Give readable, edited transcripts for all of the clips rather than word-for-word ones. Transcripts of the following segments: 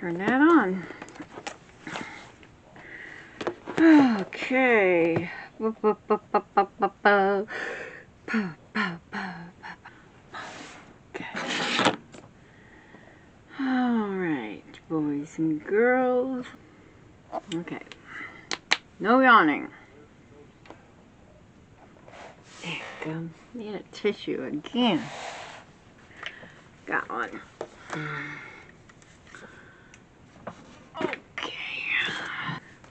turn that on. Okay. Okay. Alright, boys and girls. Okay. No yawning. There you go. Need a tissue again. Got one. Okay.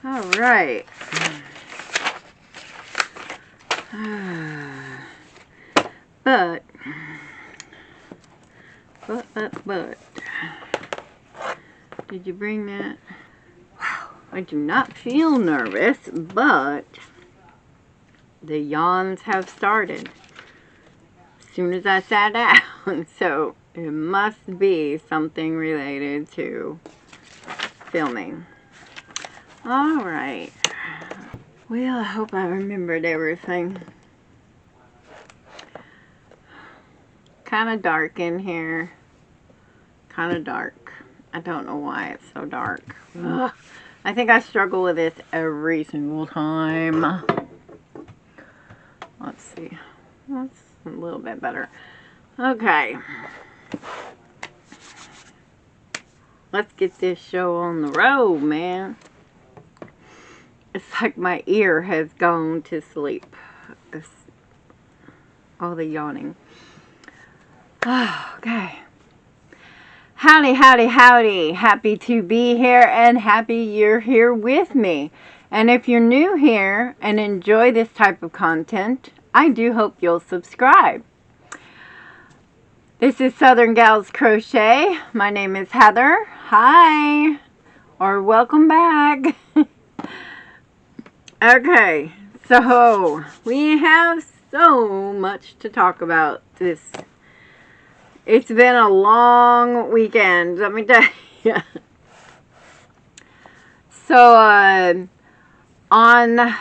Alright. But. Did you bring that? Wow. I do not feel nervous, but the yawns have started as soon as I sat down. So it must be something related to filming. Alright. Well, I hope I remembered everything. Kind of dark in here. Kind of dark. I don't know why it's so dark. Ugh. I think I struggle with this every single time. Let's see. That's a little bit better. Okay. Let's get this show on the road, man. It's like my ear has gone to sleep. It's all the yawning. Okay. Howdy, howdy, howdy. Happy to be here and happy you're here with me. And if you're new here and enjoy this type of content, I do hope you'll subscribe. This is Southern Gals Crochet. My name is Heather. Hi. Or welcome back. Okay. So, we have so much to talk about this. It's been a long weekend, let me tell you. So, on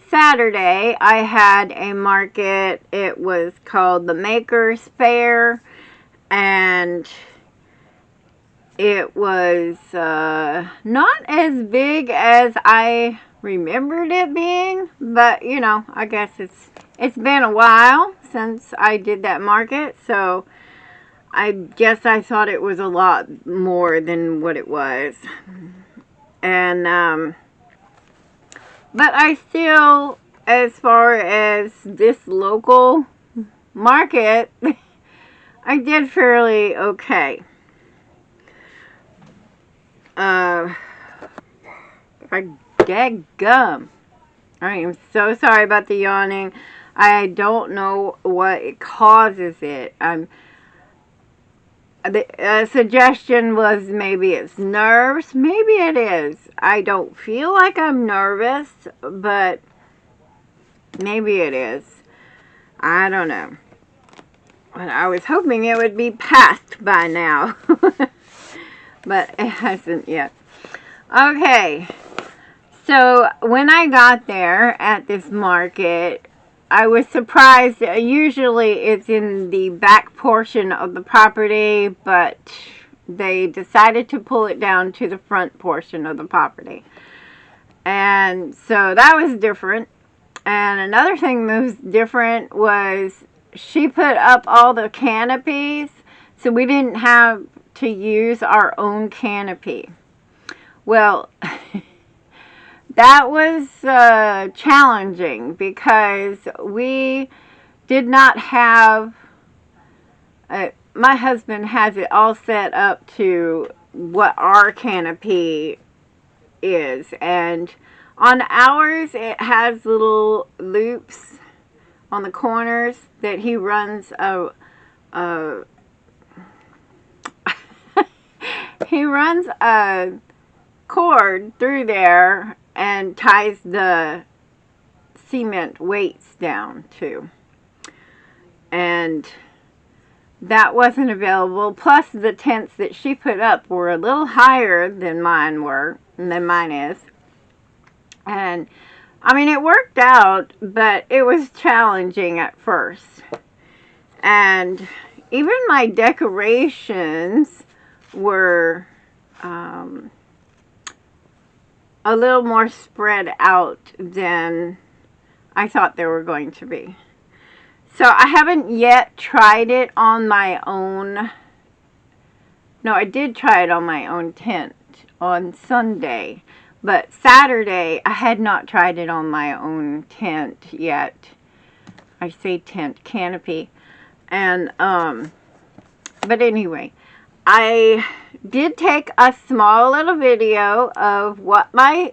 Saturday, I had a market. It was called the Makers Fair, and it was not as big as I remembered it being, but you know, I guess it's been a while since I did that market, so I guess I thought it was a lot more than what it was. And but I still, as far as this local market, I did fairly okay. Dadgum. I am so sorry about the yawning. I don't know what causes it. The suggestion was maybe it's nerves. Maybe it is. I don't feel like I'm nervous, but maybe it is. I don't know. But I was hoping it would be past by now. But it hasn't yet. Okay. So when I got there at this market, I was surprised. Usually it's in the back portion of the property, but they decided to pull it down to the front portion of the property. And so that was different. And another thing that was different was she put up all the canopies, so we didn't have to use our own canopy. Well, that was challenging because we did not have, my husband has it all set up to what our canopy is, and on ours it has little loops on the corners that he runs he runs a cord through there and ties the cement weights down to. And that wasn't available. Plus the tents that she put up were a little higher than mine is. And I mean, it worked out, but it was challenging at first. And even my decorations were a little more spread out than I thought they were going to be. So I haven't yet tried it on my own. No, I did try it on my own tent on Sunday. But Saturday, I had not tried it on my own tent yet. I say tent, canopy. And, but anyway, I did take a small little video of what my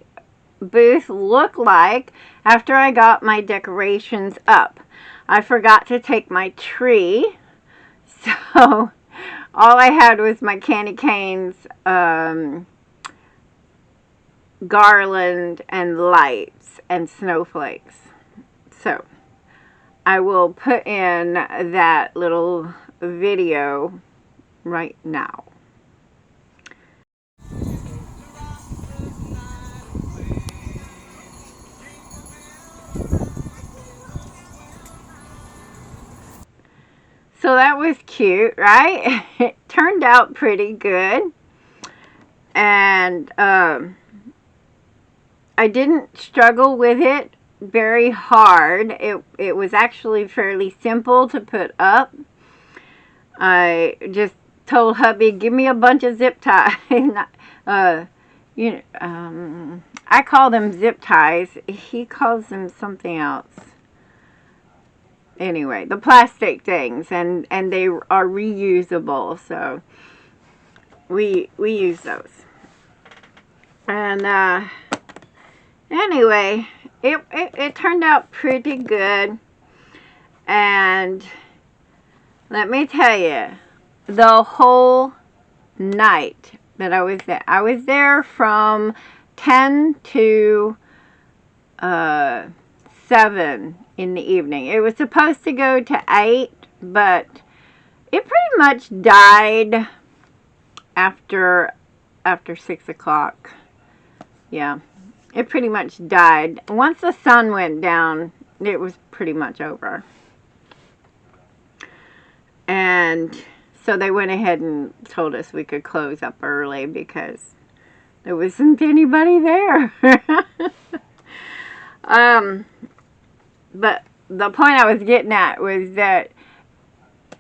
booth looked like after I got my decorations up. I forgot to take my tree, so all I had was my candy canes, garland, and lights, and snowflakes. So I will put in that little video right now. So that was cute, right? It turned out pretty good. And I didn't struggle with it very hard. It was actually fairly simple to put up. I just told hubby, give me a bunch of zip ties. I call them zip ties. He calls them something else. Anyway, the plastic things, and they are reusable, so we use those. And anyway, it turned out pretty good. And let me tell you, the whole night that I was there from 10 to 7 in the evening. It was supposed to go to 8, but it pretty much died after 6 o'clock. Yeah, it pretty much died. Once the sun went down, it was pretty much over. And so they went ahead and told us we could close up early because there wasn't anybody there. But the point I was getting at was that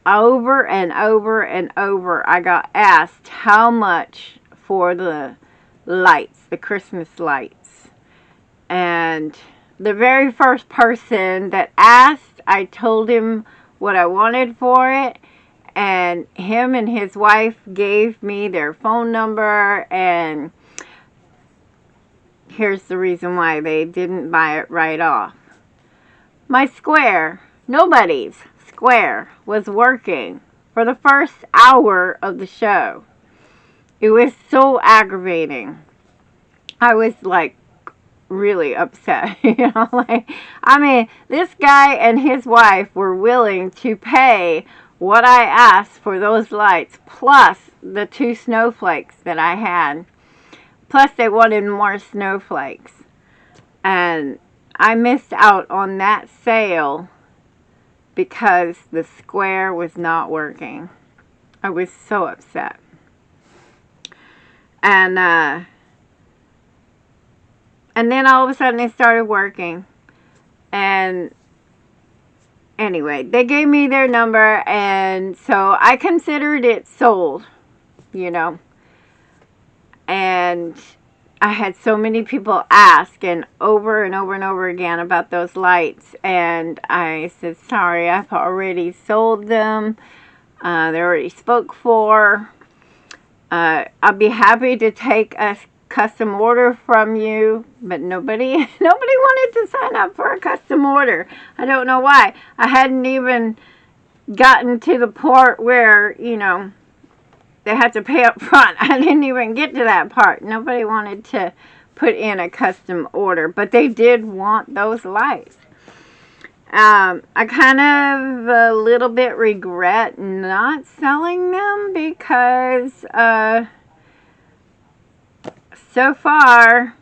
over and over and over I got asked how much for the lights, the Christmas lights. And the very first person that asked, I told him what I wanted for it, and him and his wife gave me their phone number, and here's the reason why they didn't buy it right off. My square, nobody's square, was working for the first hour of the show. It was so aggravating. I was like really upset, I mean, this guy and his wife were willing to pay what I asked for those lights, plus the 2 snowflakes that I had. Plus they wanted more snowflakes. And I missed out on that sale because the square was not working. I was so upset. And then all of a sudden it started working. And anyway, they gave me their number, and so I considered it sold, And I had so many people ask, and over and over and over again, about those lights. And I said, sorry, I've already sold them. They're already spoke for. I'll be happy to take a custom order from you, but nobody wanted to sign up for a custom order. I don't know why. I hadn't even gotten to the part where, they had to pay up front. I didn't even get to that part. Nobody wanted to put in a custom order, but they did want those lights. I kind of a little bit regret not selling them because so far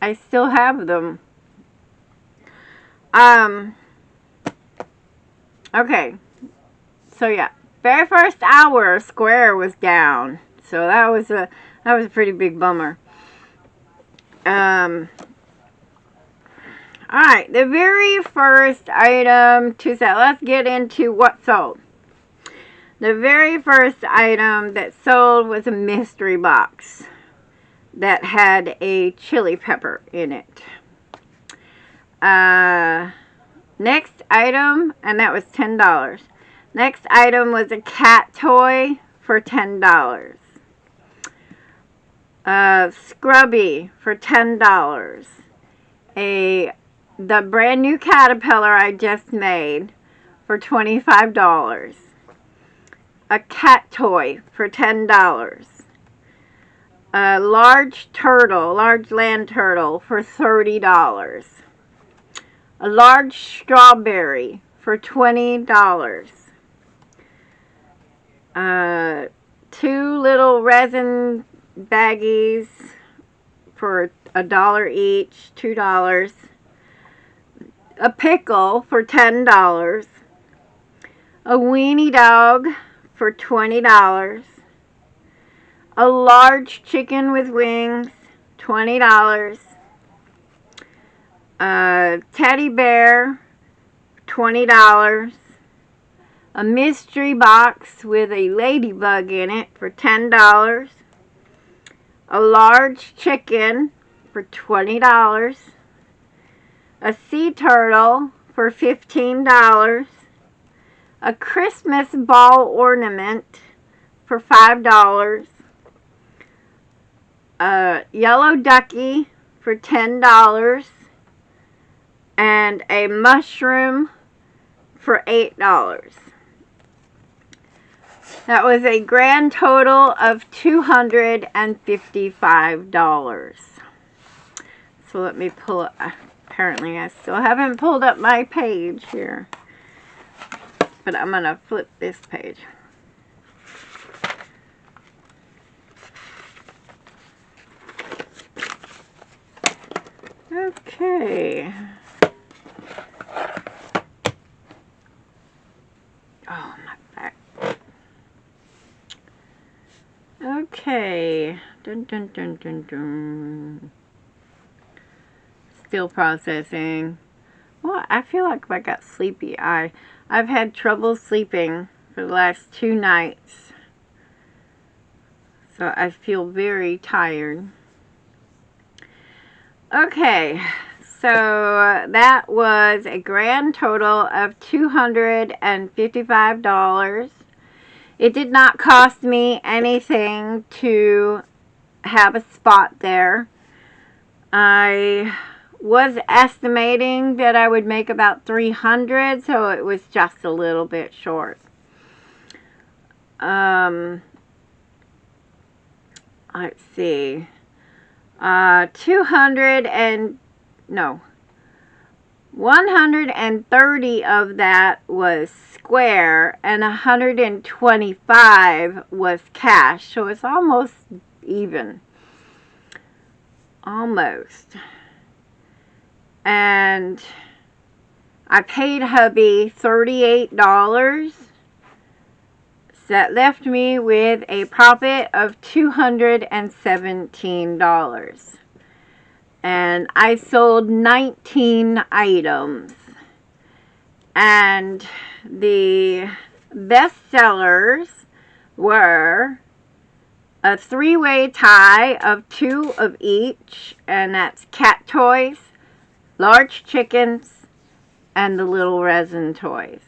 I still have them. Okay, so yeah, very first hour, Square was down. So that was a pretty big bummer. Alright, the very first item to sell. Let's get into what sold. The very first item that sold was a mystery box that had a chili pepper in it. Next item, and that was $10. Next item was a cat toy for $10. Scrubby for $10. The brand new caterpillar I just made for $25. A cat toy for $10. A large land turtle for $30. A large strawberry for $20. 2 little resin baggies for $1 each, $2. A pickle for $10. A weenie dog for $20. A large chicken with wings, $20. A teddy bear, $20. A mystery box with a ladybug in it for $10. A large chicken for $20. A sea turtle for $15. A Christmas ball ornament for $5. A yellow ducky for $10. And a mushroom for $8. That was a grand total of $255. So let me pull it. Apparently I still haven't pulled up my page here. But I'm going to flip this page. Okay. Oh, my back. Okay. Dun, dun, dun, dun, dun. Still processing. Well, I feel like I got sleepy. I've had trouble sleeping for the last 2 nights. So I feel very tired. Okay, so that was a grand total of $255. It did not cost me anything to have a spot there. I was estimating that I would make about $300, so it was just a little bit short. Let's see. 130 of that was square and 125 was cash, so it's almost even. Almost. And I paid hubby $38. So that left me with a profit of $217. And I sold 19 items. And the best sellers were a 3-way tie of 2 of each, and that's cat toys, large chickens, and the little resin toys.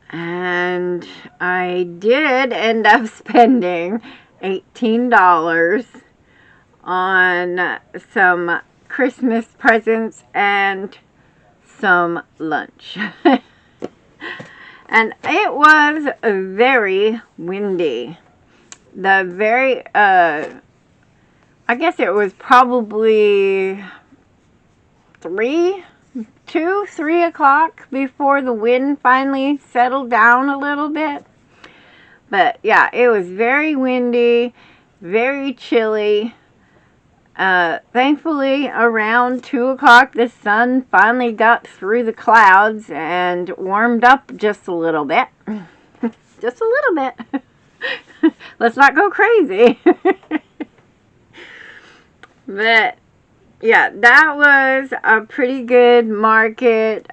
And I did end up spending $18 on some Christmas presents and some lunch. And it was very windy. I guess it was probably 3 o'clock before the wind finally settled down a little bit. But yeah, it was very windy, very chilly. Thankfully, around 2 o'clock, the sun finally got through the clouds and warmed up just a little bit. Just a little bit. Let's not go crazy. But yeah, that was a pretty good market.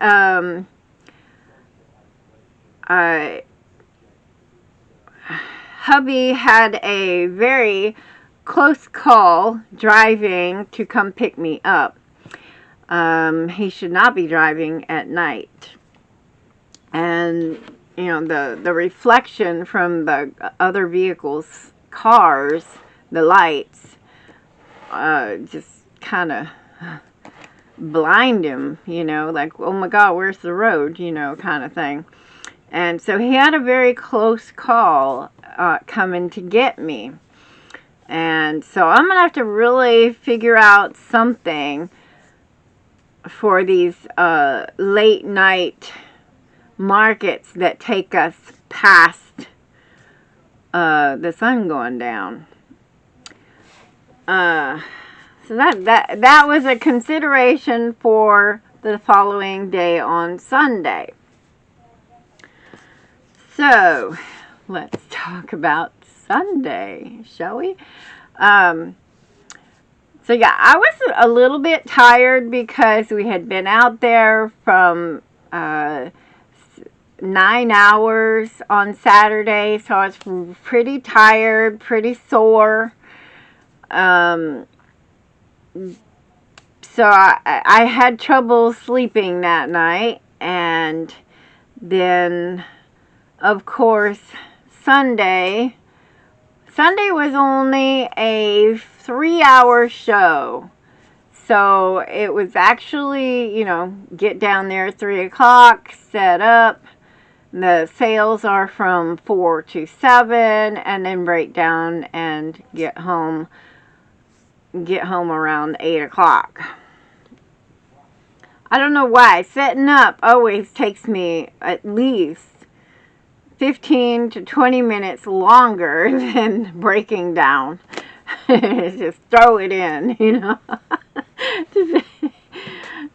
Hubby had a very close call driving to come pick me up. He should not be driving at night. And, you know, the reflection from the other vehicles' cars, the lights, just kind of blind him, you know, like, oh my God, where's the road, you know, kind of thing. And so he had a very close call coming to get me. And so I'm going to have to really figure out something for these late night markets that take us past the sun going down. So that was a consideration for the following day on Sunday. So let's talk about Sunday, shall we? So yeah, I was a little bit tired because we had been out there from 9 hours on Saturday, so I was pretty tired, pretty sore. So I had trouble sleeping that night, and then, of course, Sunday was only a 3-hour show. So it was actually, you know, get down there at 3 o'clock, set up. The sales are from 4 to 7, and then break down and get home around 8 o'clock. I don't know why. Setting up always takes me at least 15 to 20 minutes longer than breaking down. Just throw it in, you know.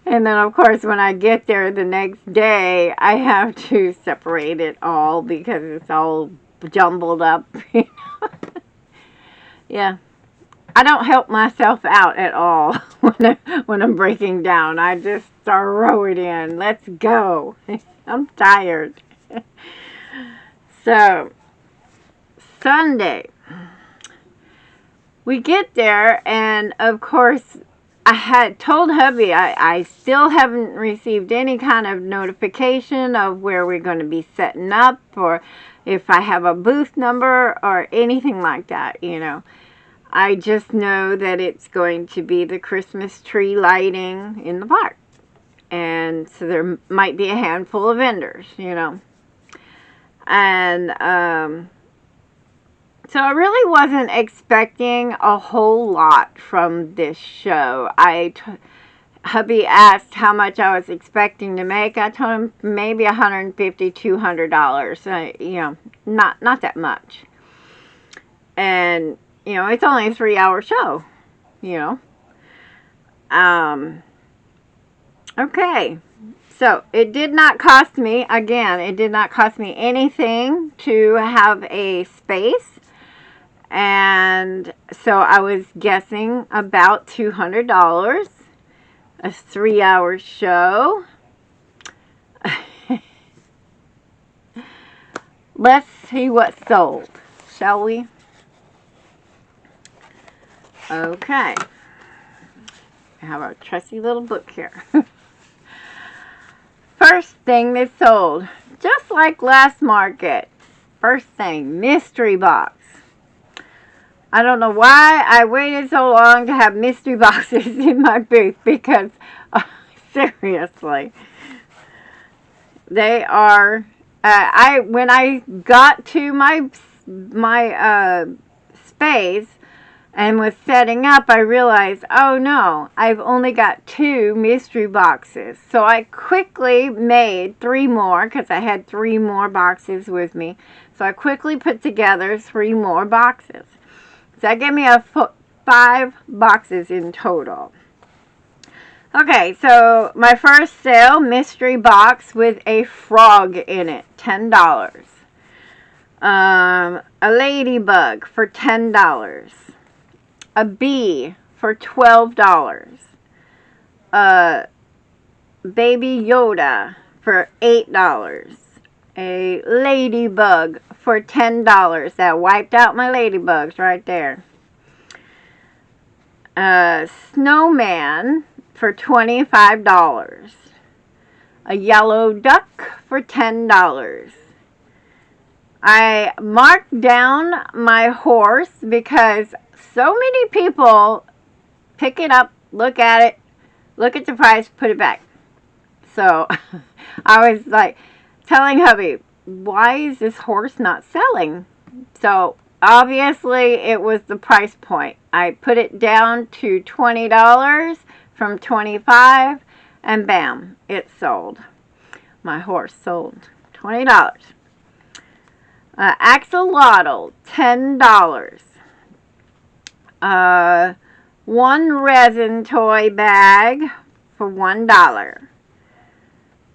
And then, of course, when I get there the next day, I have to separate it all because it's all jumbled up. You know? Yeah. I don't help myself out at all when I'm breaking down. I just throw it in. Let's go. I'm tired. So, Sunday, we get there, and of course, I had told hubby I still haven't received any kind of notification of where we're going to be setting up, or if I have a booth number or anything like that, you know. I just know that it's going to be the Christmas tree lighting in the park. And so there might be a handful of vendors, you know. And so I really wasn't expecting a whole lot from this show. Hubby asked how much I was expecting to make. I told him maybe $150, $200. You know, not that much. And you know, it's only a 3-hour show, you know. Okay. So, it did not cost me, again, it did not cost me anything to have a space. And so, I was guessing about $200. A 3-hour show. Let's see what sold, shall we? Okay, I have a trusty little book here. First thing that sold, just like last market. First thing, mystery box. I don't know why I waited so long to have mystery boxes in my booth because, seriously, they are. When I got to my space and was setting up, I realized, oh no, I've only got 2 mystery boxes. So I quickly made 3 more because I had 3 more boxes with me. So I quickly put together 3 more boxes. So that gave me 5 boxes in total. Okay, so my first sale, mystery box with a frog in it, $10. A ladybug for $10. A bee for $12. A baby Yoda for $8. A ladybug for $10. That wiped out my ladybugs right there. A snowman for $25. A yellow duck for $10. I marked down my horse because so many people pick it up, look at it, look at the price, put it back. So I was like telling hubby, why is this horse not selling? So obviously it was the price point. I put it down to $20 from $25, and bam, it sold. My horse sold. $20. Axolotl, $10. One resin toy bag for $1.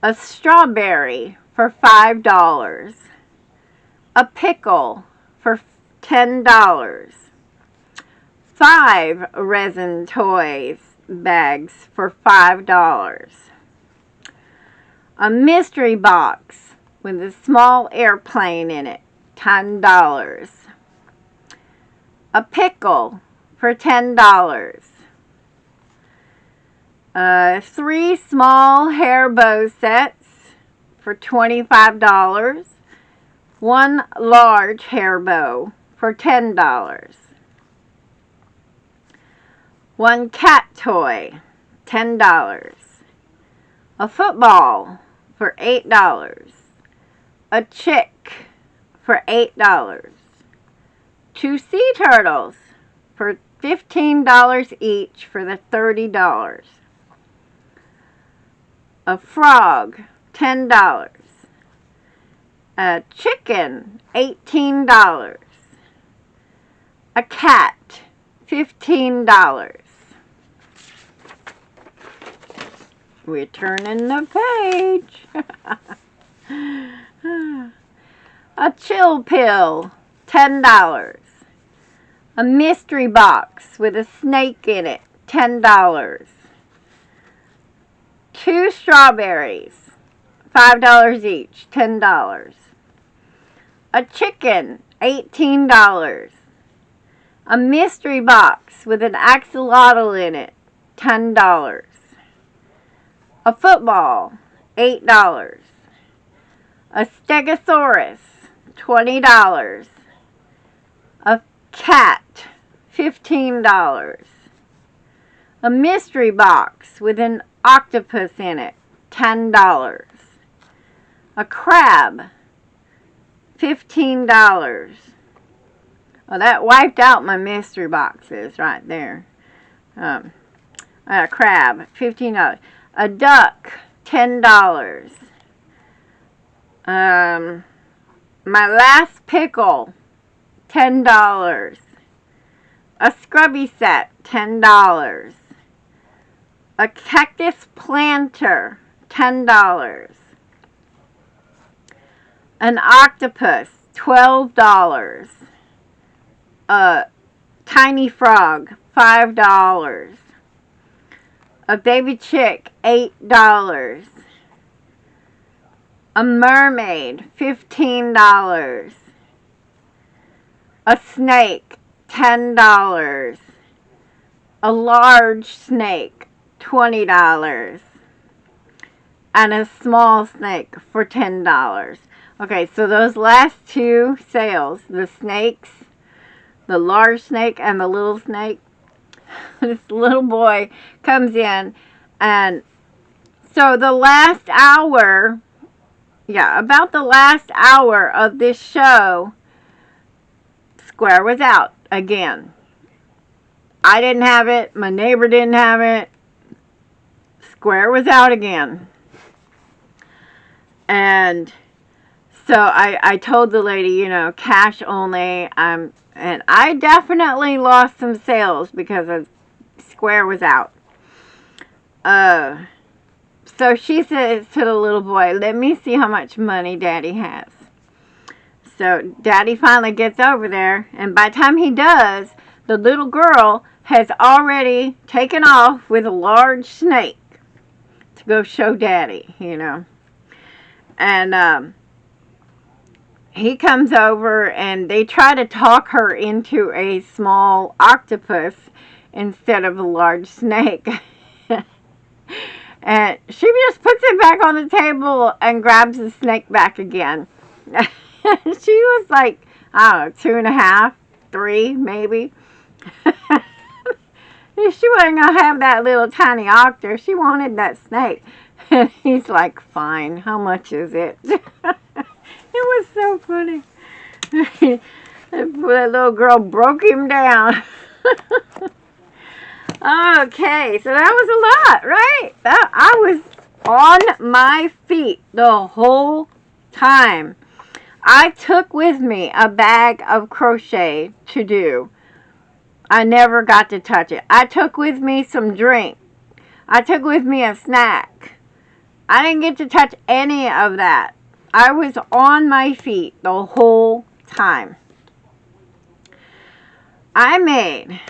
A strawberry for $5. A pickle for $10. 5 resin toys bags for $5. A mystery box with a small airplane in it, $10. A pickle for $10. 3 small hair bow sets for $25. 1 large hair bow for $10. 1 cat toy, $10. A football for $8. A chick for $8. 2 sea turtles for $15 each for the $30. A frog, $10. A chicken, $18. A cat, $15. We're turning the page. A chill pill, $10. A mystery box with a snake in it, $10. 2 strawberries, $5 each, $10. A chicken, $18. A mystery box with an axolotl in it, $10. A football, $8. A stegosaurus, $20. A cat, $15. A mystery box with an octopus in it, $10. A crab, $15. Oh, that wiped out my mystery boxes right there. A crab, $15. A duck, $10. My last pickle, $10. A scrubby set, $10. A cactus planter, $10. An octopus, $12. A tiny frog, $5. A baby chick, $8. A mermaid, $15. A snake, $10. A large snake, $20. And a small snake for $10. Okay, so those last 2 sales, the snakes, the large snake and the little snake, this little boy comes in, and so the last hour, about the last hour of this show, Square was out again. I didn't have it. My neighbor didn't have it. Square was out again. And so I told the lady, cash only. And I definitely lost some sales because Square was out. So she says to the little boy, let me see how much money Daddy has. So Daddy finally gets over there, and by the time he does, the little girl has already taken off with a large snake to go show Daddy, you know. And he comes over, and they try to talk her into a small octopus instead of a large snake. And she just puts it back on the table and grabs the snake back again. She was like, I don't know, 2.5, 3 maybe. She wasn't going to have that little tiny octopus. She wanted that snake. And he's like, fine, how much is it? It was so funny. That little girl broke him down. Okay, so that was a lot, right? I was on my feet the whole time. I took with me a bag of crochet to do. I never got to touch it. I took with me some drink. I took with me a snack. I didn't get to touch any of that. I was on my feet the whole time. I made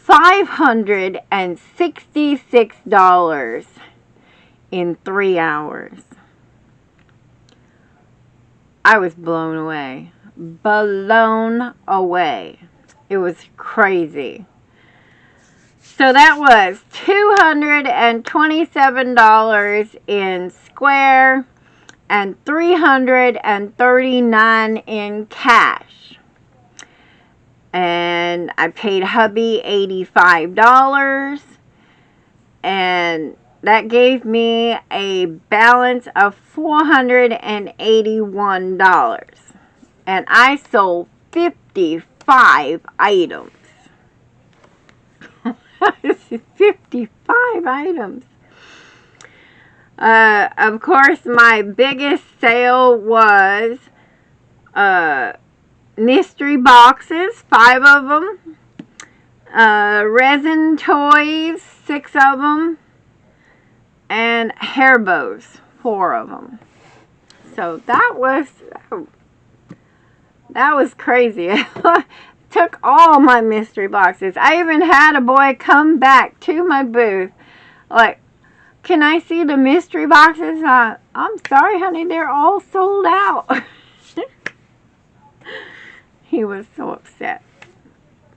$566 in 3 hours. I was blown away. Blown away. It was crazy. So that was $227 in square and $339 in cash. And I paid hubby $85, and that gave me a balance of $481. And I sold 55 items. 55 items. Of course, my biggest sale was mystery boxes, 5 of them. Resin toys, 6 of them. And hair bows, 4 of them. So that was crazy. Took all my mystery boxes. I even had a boy come back to my booth like, can I see the mystery boxes? I'm sorry, honey, they're all sold out. He was so upset.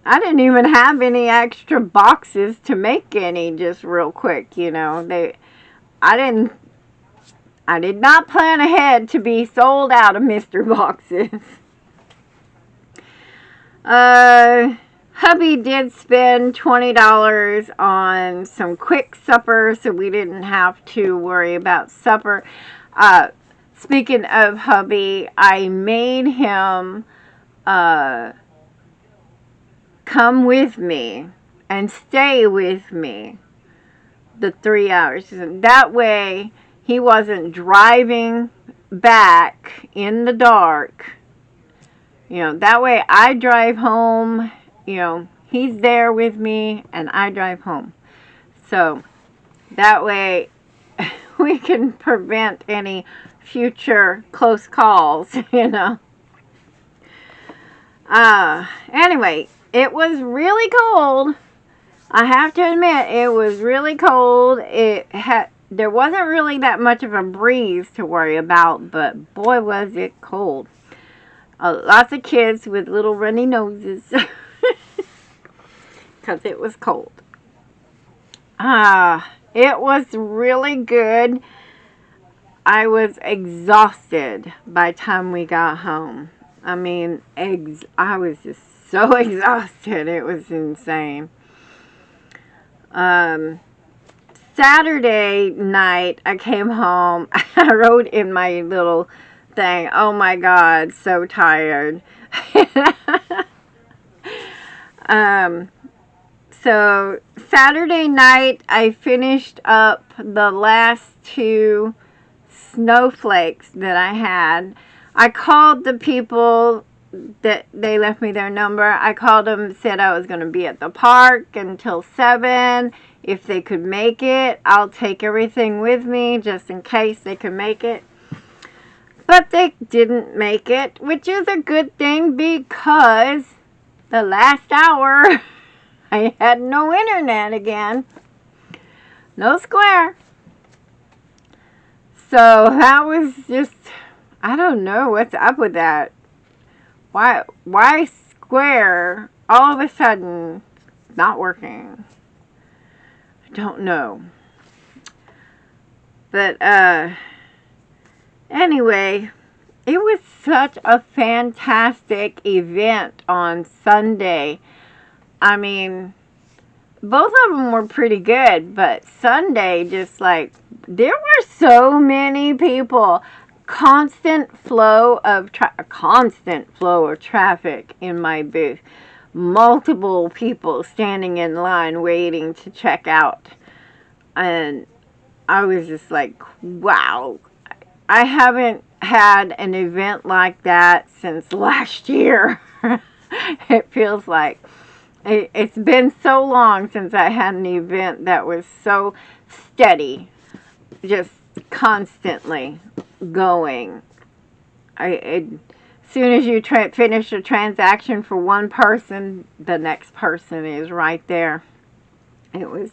I didn't even have any extra boxes to make any just real quick, you know. I did not plan ahead to be sold out of mystery boxes. Hubby did spend $20 on some quick supper, so we didn't have to worry about supper. Speaking of hubby, I made him come with me and stay with me the 3 hours. That way he wasn't driving back in the dark. You know, that way I drive home, you know, he's there with me and I drive home. So that way we can prevent any future close calls, you know. Anyway, it was really cold. I have to admit, it was really cold. There wasn't really that much of a breeze to worry about, but boy was it cold. Lots of kids with little runny noses because it was cold. It was really good. I was exhausted by the time we got home. I mean, I was just so exhausted. It was insane. Saturday night, I came home. I wrote in my little thing, oh my God, so tired. So Saturday night, I finished up the last 2 snowflakes that I had. I called the people that they left me their number. I called them, said I was going to be at the park until 7. If they could make it, I'll take everything with me just in case they could make it. But they didn't make it, which is a good thing because the last hour I had no internet again. No square. So that was just, I don't know what's up with that. Why square all of a sudden not working? I don't know. But anyway, it was such a fantastic event on Sunday. I mean, both of them were pretty good, but Sunday, just like, there were so many people. Constant flow of traffic in my booth. Multiple people standing in line waiting to check out. And I was just like, wow. I haven't had an event like that since last year. It feels like. It's been so long since I had an event that was so steady, just constantly going. As soon as you finish a transaction for one person, the next person is right there. It was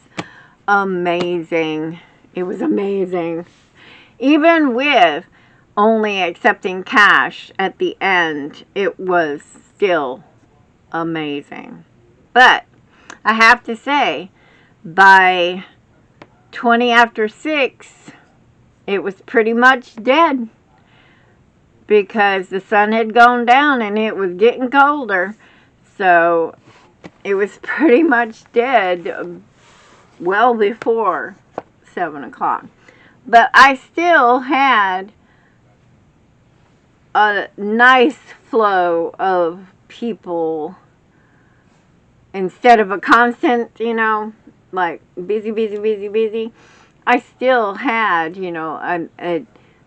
amazing. It was amazing. Even with only accepting cash at the end, it was still amazing. But I have to say, by 20 after 6, it was pretty much dead because the sun had gone down and it was getting colder. So it was pretty much dead well before 7 o'clock. But I still had a nice flow of people. Instead of a constant, like busy, I still had,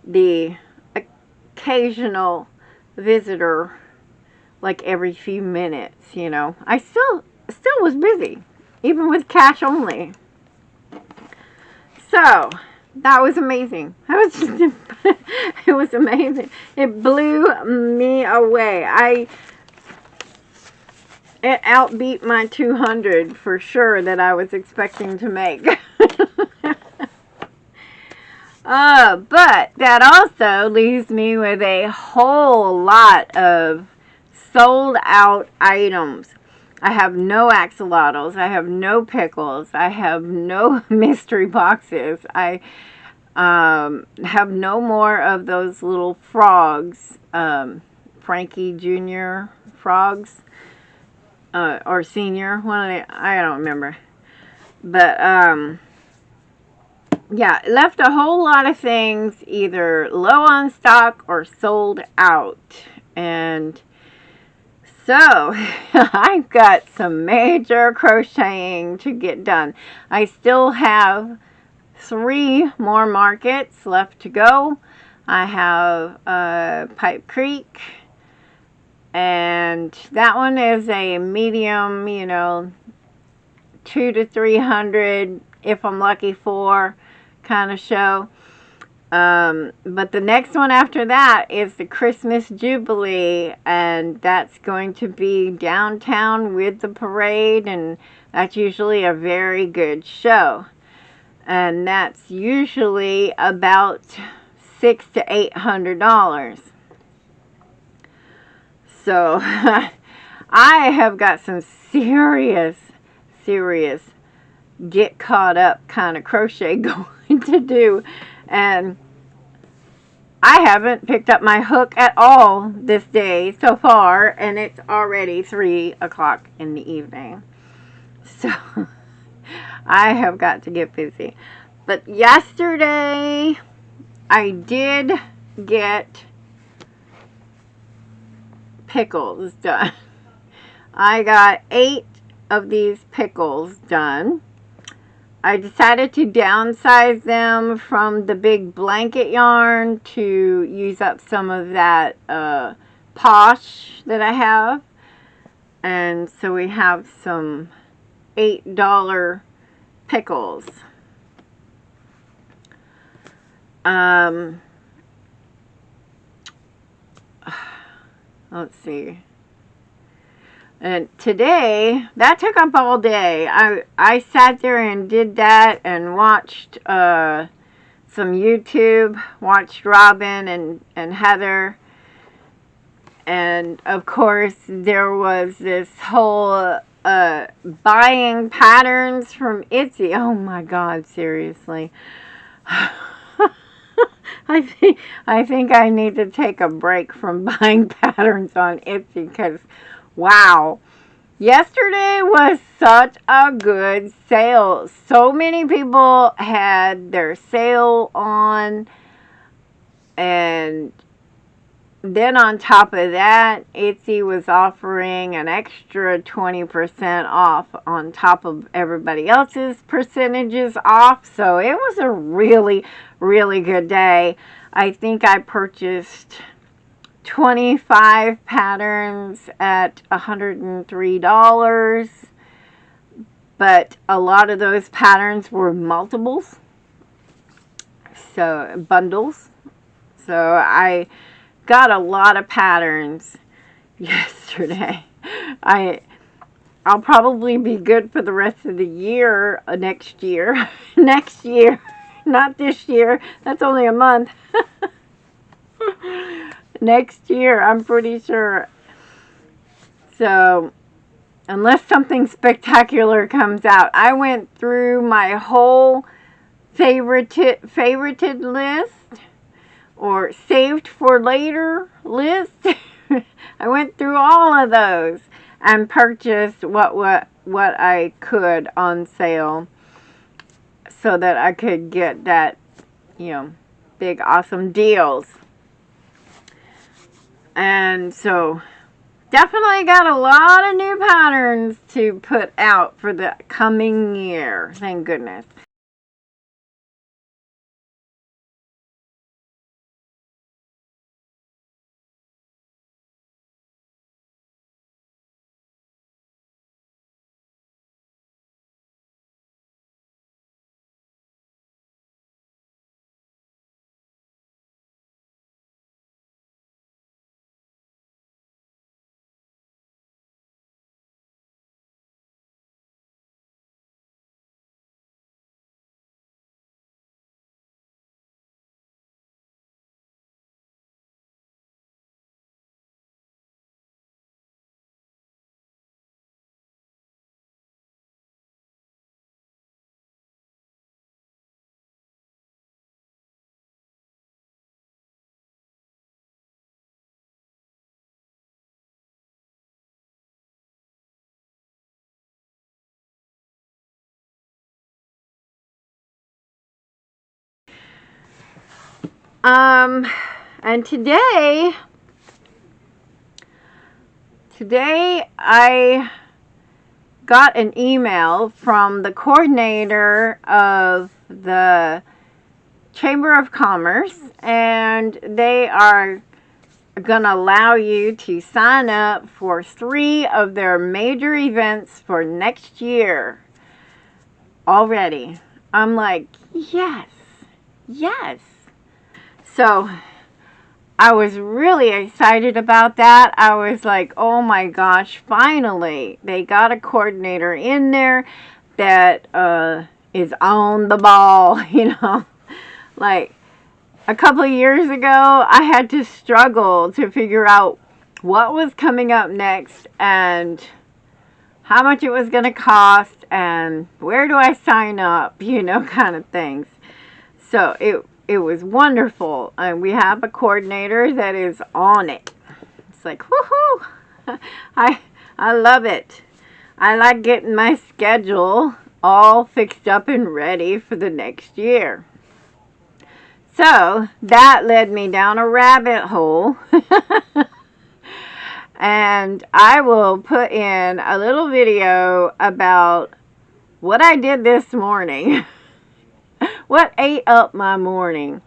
the occasional visitor, like every few minutes, I still was busy, even with cash only. So, that was amazing. It was amazing. It blew me away. It outbeat my 200 for sure that I was expecting to make. But that also leaves me with a whole lot of sold out items. I have no axolotls. I have no pickles. I have no mystery boxes. I have no more of those little frogs, Frankie Jr. frogs. Or senior, I don't remember. But, yeah, it left a whole lot of things either low on stock or sold out. And so, I've got some major crocheting to get done. I still have 3 more markets left to go. I have Pipe Creek. And that one is a medium, 200 to 300, if I'm lucky, 4 kind of show. But the next one after that is the Christmas Jubilee, and that's going to be downtown with the parade, and that's usually a very good show. And that's usually about $600 to $800. So, I have got some serious get caught up kind of crochet going to do. And I haven't picked up my hook at all this day so far. And it's already 3 o'clock in the evening. So, I have got to get busy. But yesterday, I did get pickles done. I got 8 of these pickles done. I decided to downsize them from the big blanket yarn to use up some of that posh that I have. And so we have some $8 pickles. Let's see. And today, that took up all day. I sat there and did that and watched some YouTube, watched Robin and Heather. And of course, there was this whole buying patterns from Etsy. Oh my God, seriously. I think I need to take a break from buying patterns on Etsy because, wow. Yesterday was such a good sale. So many people had their sale on, and then on top of that, Etsy was offering an extra 20% off on top of everybody else's percentages off. So it was a really, really good day. I think I purchased 25 patterns at $103, but a lot of those patterns were multiples, so bundles. So I got a lot of patterns yesterday. I'll probably be good for the rest of the year, next year. Next year, not this year. That's only a month. Next year, I'm pretty sure. So, unless something spectacular comes out, I went through my whole favorited list or saved for later list. I went through all of those and purchased what I could on sale so that I could get that, big awesome deals. And so definitely got a lot of new patterns to put out for the coming year. Thank goodness. And today I got an email from the coordinator of the Chamber of Commerce, and they are going to allow you to sign up for 3 of their major events for next year already. I'm like, yes, yes. So I was really excited about that. I was like, oh my gosh, finally they got a coordinator in there that is on the ball, Like a couple of years ago, I had to struggle to figure out what was coming up next and how much it was going to cost and where do I sign up, kind of things. So it was wonderful. And we have a coordinator that is on it. It's like, woohoo! I love it. I like getting my schedule all fixed up and ready for the next year. So that led me down a rabbit hole. And I will put in a little video about what I did this morning. What ate up my morning.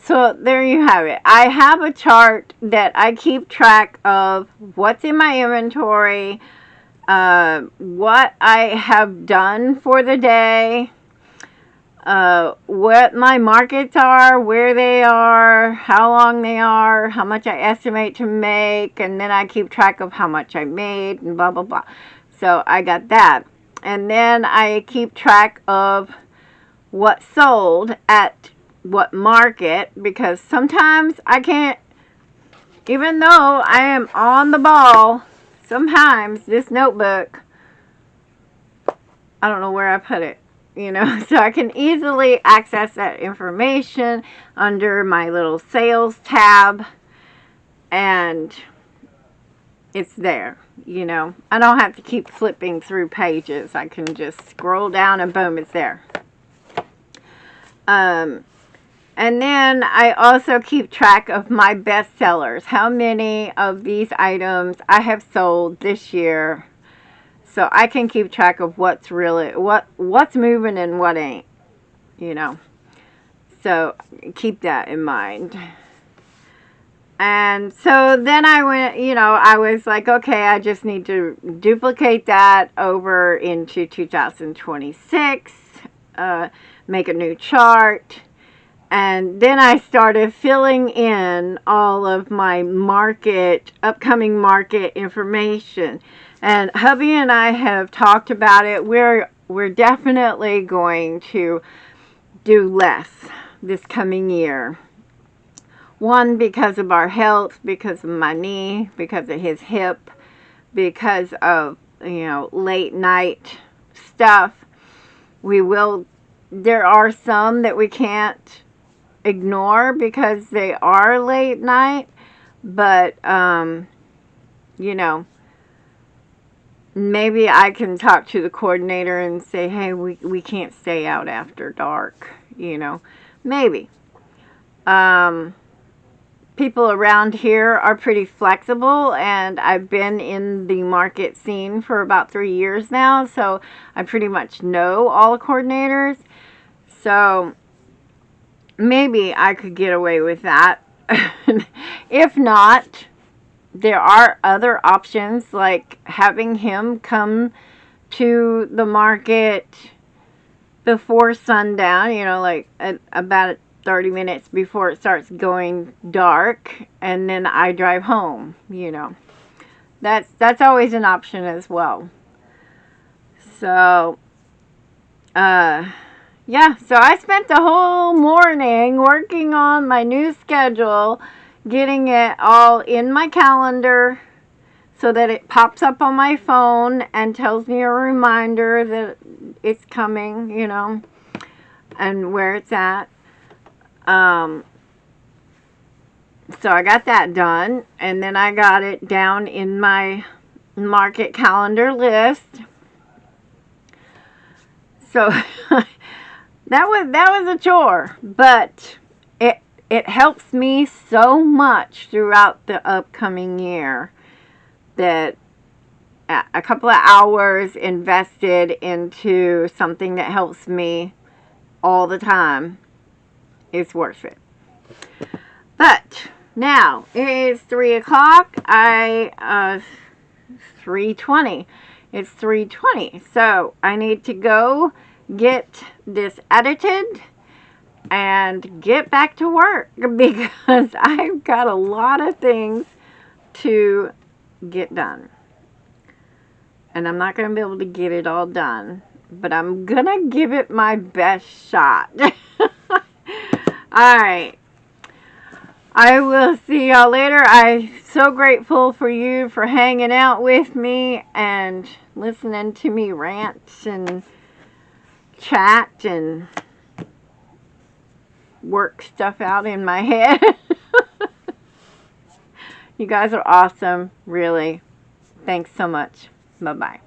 So there you have it. I have a chart that I keep track of what's in my inventory, what I have done for the day, what my markets are, where they are, how long they are, how much I estimate to make, and then I keep track of how much I made and blah, blah, blah. So I got that. And then I keep track of what sold at what market, because sometimes I can't, even though I am on the ball, sometimes this notebook, I don't know where I put it, so I can easily access that information under my little sales tab, and it's there, I don't have to keep flipping through pages. I can just scroll down and boom, it's there. And then I also keep track of my best sellers, how many of these items I have sold this year, so I can keep track of what's moving and what ain't, So keep that in mind. And so then I went, I was like, okay, I just need to duplicate that over into 2026, make a new chart. And then I started filling in all of my upcoming market information. And hubby and I have talked about it. We're definitely going to do less this coming year. One, because of our health, because of my knee, because of his hip, because of, late night stuff. There are some that we can't ignore because they are late night, but maybe I can talk to the coordinator and say, hey, we can't stay out after dark, maybe. People around here are pretty flexible, and I've been in the market scene for about 3 years now, so I pretty much know all the coordinators, so maybe I could get away with that. If not, there are other options, like having him come to the market before sundown, like about 30 minutes before it starts going dark, and then I drive home, That's always an option as well. So, yeah, so I spent the whole morning working on my new schedule, getting it all in my calendar so that it pops up on my phone and tells me a reminder that it's coming, and where it's at. So I got that done, and then I got it down in my market calendar list. So that was a chore, but it helps me so much throughout the upcoming year that a couple of hours invested into something that helps me all the time is worth it. But now it is 3 o'clock. 3:20. It's 3:20. So I need to go get this edited and get back to work because I've got a lot of things to get done. And I'm not going to be able to get it all done, but I'm going to give it my best shot. Alright. I will see y'all later. I'm so grateful for you for hanging out with me and listening to me rant and chat and work stuff out in my head. You guys are awesome, really. Thanks so much. Bye-bye.